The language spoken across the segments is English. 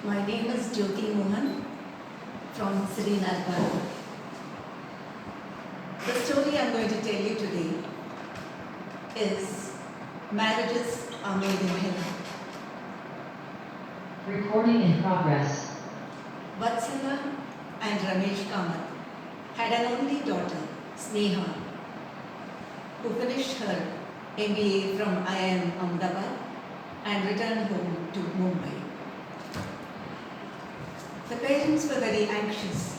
My name is Jyothy Mohan from Srinagar. The story I'm going to tell you today is Marriages Are Made in Heaven. Recording in progress. Vatsala and Ramesh Kamath had an only daughter, Sneha, who finished her MBA from IIM Ahmedabad and returned home to Mumbai. The parents were very anxious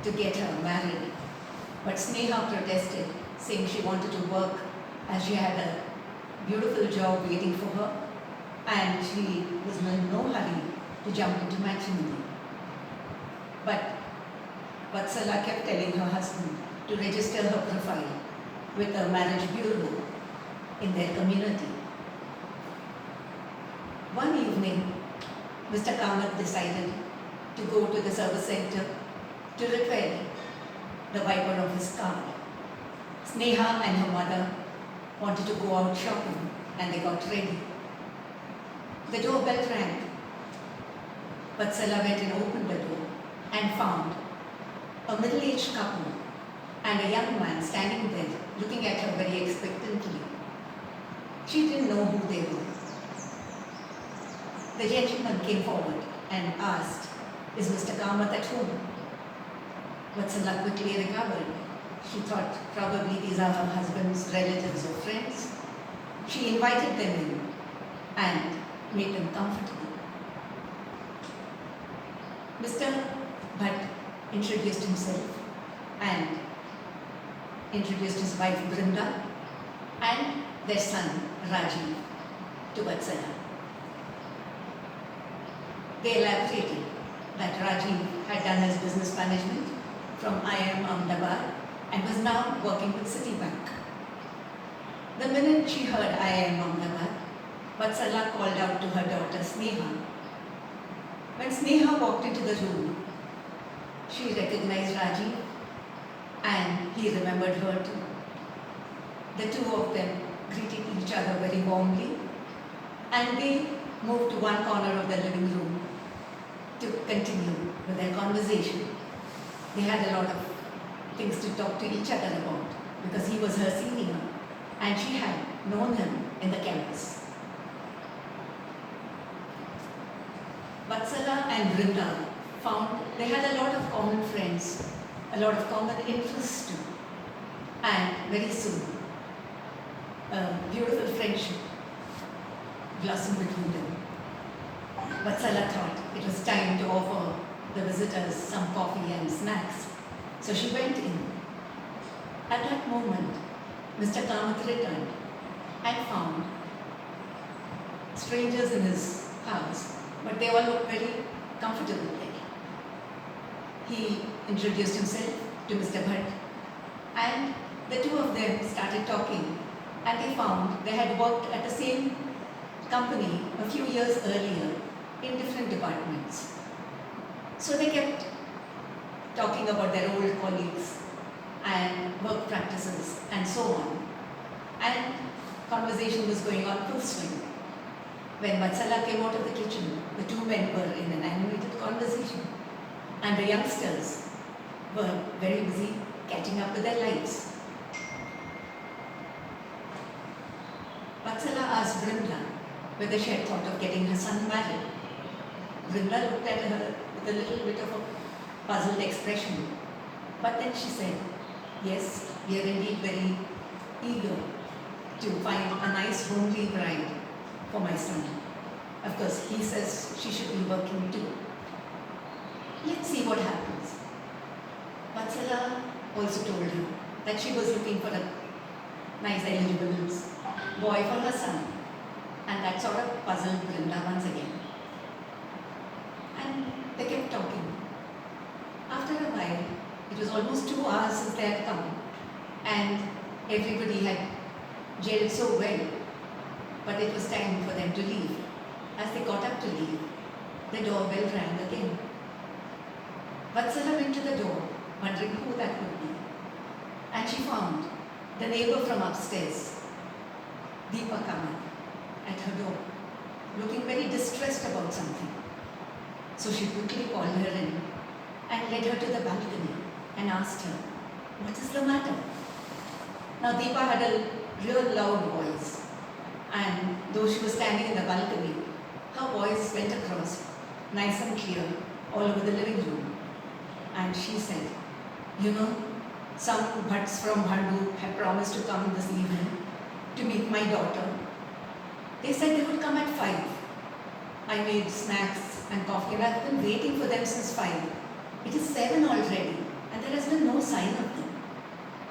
to get her married, but Sneha protested, saying she wanted to work as she had a beautiful job waiting for her and she was in no hurry to jump into matrimony. But Vatsala kept telling her husband to register her profile with a marriage bureau in their community. One evening, Mr. Kamath decided to go to the service center to repair the wiper of his car. Sneha and her mother wanted to go out shopping and they got ready. The doorbell rang. Vatsala went and opened the door and found a middle-aged couple and a young man standing there looking at her very expectantly. She didn't know who they were. The gentleman came forward and asked, "Is Mr. Kamath at home?" Vatsala quickly recovered. She thought probably these are her husband's relatives or friends. She invited them in and made them comfortable. Mr. Bhatt introduced himself and introduced his wife Brinda and their son Rajiv to Vatsala. They elaborated that Rajiv had done his business management from IIM Ahmedabad and was now working with Citibank. The minute she heard IIM Ahmedabad, Vatsala called out to her daughter Sneha. When Sneha walked into the room, she recognized Rajiv and he remembered her too. The two of them greeted each other very warmly and they moved to one corner of the living room to continue with their conversation. They had a lot of things to talk to each other about because he was her senior and she had known him in the campus. Vatsala and Brinda found they had a lot of common friends, a lot of common interests too. And very soon, a beautiful friendship blossomed between them. Vatsala thought it was time to offer the visitors some coffee and snacks. So she went in. At that moment, Mr. Kamath returned and found strangers in his house, but they all looked very comfortable there. He introduced himself to Mr. Bhatt and the two of them started talking and they found they had worked at the same company a few years earlier in different departments. So they kept talking about their old colleagues and work practices and so on. And conversation was going on full swing. When Vatsala came out of the kitchen, the two men were in an animated conversation and the youngsters were very busy catching up with their lives. Vatsala asked Brinda whether she had thought of getting her son married. Brinda looked at her with a little bit of a puzzled expression. But then she said, "Yes, we are indeed very eager to find a nice homely bride for my son. Of course, he says she should be working too. Let's see what happens." Vatsala also told her that she was looking for a nice eligible boy for her son. And that sort of puzzled Brinda once again. And they kept talking. After a while, it was almost 2 hours since they had come and everybody had gelled so well, but it was time for them to leave. As they got up to leave, the doorbell rang again. Vatsala went to the door, wondering who that would be, and she found the neighbor from upstairs, Deepa Kamath, at her door. looking very distressed about something. So she quickly called her in and led her to the balcony and asked her, "What is the matter?" Now Deepa had a real loud voice, and though she was standing in the balcony, her voice went across nice and clear all over the living room. And she said, "You know, some butts from Handu had promised to come this evening to meet my daughter. They said they would come at 5. I made snacks and coffee and I've been waiting for them since 5. It is 7 already and there has been no sign of them.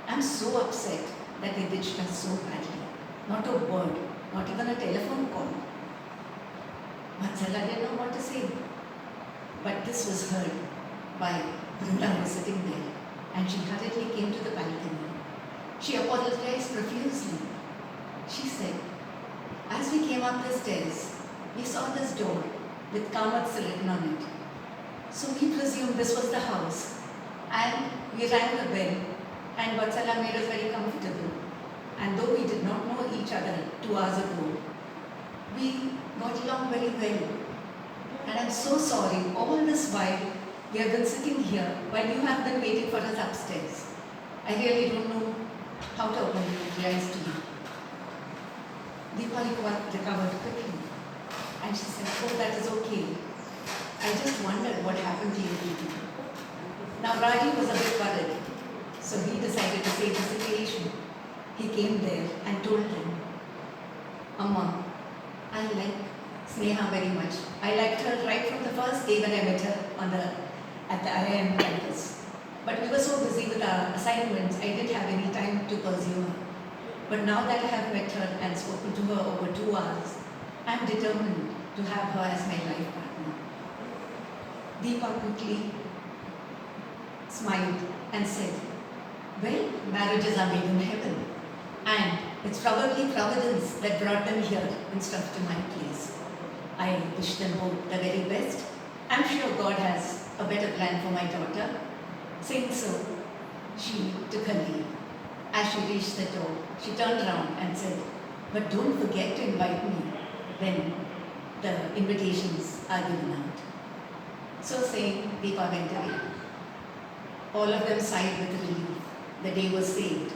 I'm so upset that they ditched us so badly. Not a word, not even a telephone call." Vatsala didn't know what to say. But this was heard by Brenda, who was sitting there, and she hurriedly came to the balcony. She apologized profusely. She said, "As we came up the stairs, we saw this door with Kamat's written on it. So we presumed this was the house, and we rang the bell, and Vatsala made us very comfortable. And though we did not know each other 2 hours ago, we got along very well. And I'm so sorry, all this while we have been sitting here while you have been waiting for us upstairs. I really don't know how to apologize to you." Deepa recovered quickly and she said, "Oh, that is okay. I just wondered what happened to you people." Now Rajiv was a bit worried, so he decided to save the situation. He came there and told them, "Amma, I like Sneha very much. I liked her right from the first day when I met her at the IIM campus. But we were so busy with our assignments, I didn't have any time to pursue her. But now that I have met her and spoken to her over 2 hours, I am determined to have her as my life partner." Deepa quickly smiled and said, "Well, marriages are made in heaven, and it's probably Providence that brought them here instead of to my place. I wish them both the very best. I'm sure God has a better plan for my daughter." Saying so, she took her leave. As she reached the door, she turned around and said, "But don't forget to invite me when the invitations are given out." So saying, Deepa went away. All of them sighed with relief. The day was saved,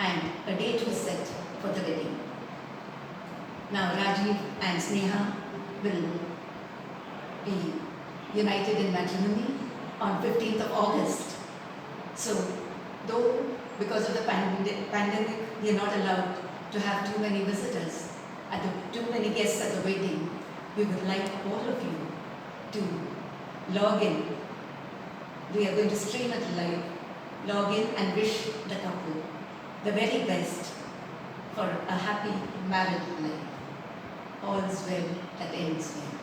and a date was set for the wedding. Now Rajiv and Sneha will be united in matrimony on 15th of August. So, though because of the pandemic, we are not allowed to have too many visitors, too many guests at the wedding, we would like all of you to log in. We are going to stream it live. Log in and wish the couple the very best for a happy married life. All is well that ends well.